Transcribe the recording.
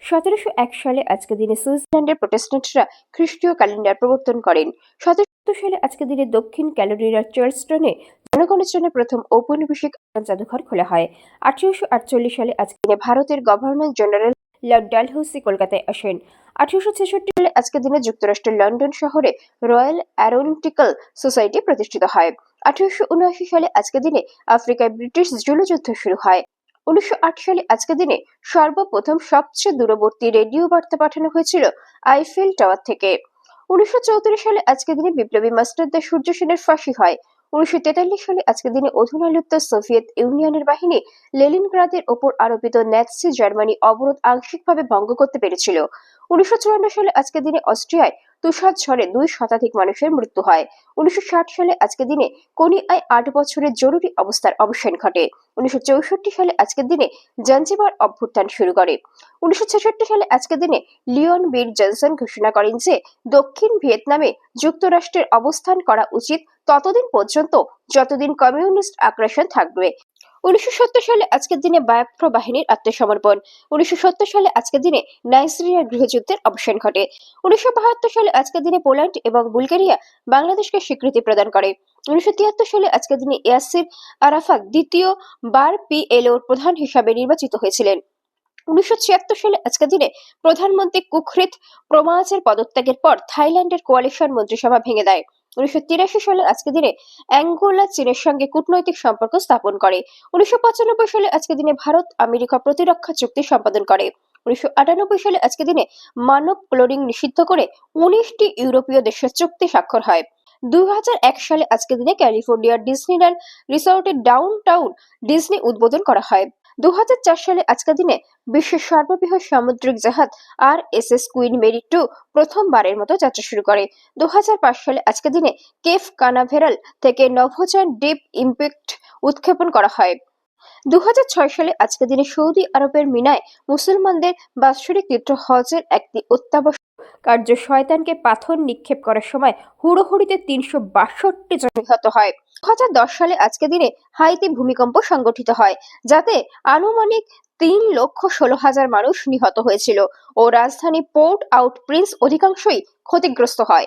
1701 সালে আজকের দিনে সুইজারল্যান্ডের প্রোটেস্ট্যান্টরা খ্রিস্টীয় ক্যালেন্ডার প্রবর্তন করেন। 1770 সালে আজকের দিনে দক্ষিণ ক্যারোলিনার চার্লসটনে জনগণের জন্য প্রথম ঔপনিবেশিক জাদুঘর খোলা হয়। 1848 সালে আজকের দিনে ভারতের গভর্নর জেনারেল লর্ড ডালহৌসি কলকাতায় আসেন। 1866 সালে আজকের দিনে যুক্তরাষ্ট্রের লন্ডন শহরে রয়্যাল অ্যারোনটিক্যাল সোসাইটি প্রতিষ্ঠিত হয়। 1879 সালে আজকের দিনে আফ্রিকায় ব্রিটিশ জুলু যুদ্ধ শুরু হয়। 1908 সালে আজকের দিনে সর্বপ্রথম সবচেয়ে দূরবর্তী রেডিও বার্তা পাঠানো হয়েছিল আইফেল টাওয়ার থেকে। 1934 সালে আজকের দিনে বিপ্লবী মাস্টারদা সূর্য সেনের ফাঁসি হয়। 1943 সালে আজকের দিনে অধুনালুপ্ত সোভিয়েত ইউনিয়নের বাহিনী লেনিনগ্রাদের ওপর আরোপিত ন্যাৎসি জার্মানি অবরোধ আংশিকভাবে ভঙ্গ করতে পেরেছিল। 1954 সালে আজকের দিনে অস্ট্রিয়ায় তুষার ঝড়ে 2 শতাধিক মানুষের মৃত্যু হয়। 1960 সালে আজকের দিনে কোনিয়ায় 8 বছরের জরুরি অবস্থার অবসান ঘটে। 1964 সালে আজকের দিনে জাঞ্জিবার অভ্যুত্থান শুরু করে। 1966 সালে আজকের দিনে লিওন বীর জনসন ঘোষণা করেন যে দক্ষিণ ভিয়েতনামে যুক্তরাষ্ট্রের অবস্থান করা উচিত ততদিন পর্যন্ত যতদিন কমিউনিস্ট আগ্রাসন থাকবে। 1970 সালে আজকের দিনে বায়াফ্রা বাহিনীর আত্মসমর্পণ। 1970 সালে আজকের দিনে নাইজেরিয়ার গৃহযুদ্ধের অবসান ঘটে। 1972 সালে আজকের দিনে পোল্যান্ড এবং বুলগেরিয়া বাংলাদেশকে স্বীকৃতি প্রদান করে। 1973 সালে আজকের দিনে ইয়াসির আরাফাত দ্বিতীয় বার পিএলওর প্রধান হিসাবে নির্বাচিত হয়েছিলেন। 1976 সালে আজকের দিনে প্রধানমন্ত্রী কুখরিত প্রমাজের পদত্যাগের পর থাইল্যান্ডের কোয়ালিশন মন্ত্রিসভা ভেঙে দেয়। 1983 সালে আজকের দিনে অ্যাঙ্গোলা চীনের সঙ্গে কূটনৈতিক সম্পর্ক স্থাপন করে। 1995 সালে আজকের দিনে ভারত আমেরিকা প্রতিরক্ষা চুক্তি সম্পাদন করে। 1998 সালে আজকের দিনে মানব ক্লোনিং নিষিদ্ধ করে 19টি ইউরোপীয় দেশের চুক্তি স্বাক্ষর হয়। 2001 সালে আজকের দিনে ক্যালিফোর্নিয়ার ডিজনিল্যান্ড রিসোর্টের ডাউনটাউন ডিজনি উদ্বোধন করা হয়। 2004 সালে আজকের দিনে বিশ্বের সর্ববৃহৎ সামুদ্রিক জাহাজ RSS কুইন মেরি 2 প্রথমবারের মতো যাত্রা শুরু করে। 2005 সালে আজকের দিনে কেপ কানাভেরাল থেকে নভোযান ডিপ ইম্প্যাক্ট উৎক্ষেপণ করা হয়। 2006 সালে আজকের দিনে সৌদি আরবের মিনায় মুসলমানদের বাৎসরিক তীর্থ হজের একটি অত্যাবশ্যক কার্য শয়তানকে পাথর নিক্ষেপ করার সময় হুড়োহুড়িতে 362 জন নিহত হয়। 2010 সালে আজকের দিনে হাইতি ভূমিকম্প সংঘটিত হয়, যাতে আনুমানিক 3,16,000 মানুষ নিহত হয়েছিল ও রাজধানী পোর্ট আউট প্রিন্স অধিকাংশই ক্ষতিগ্রস্ত হয়।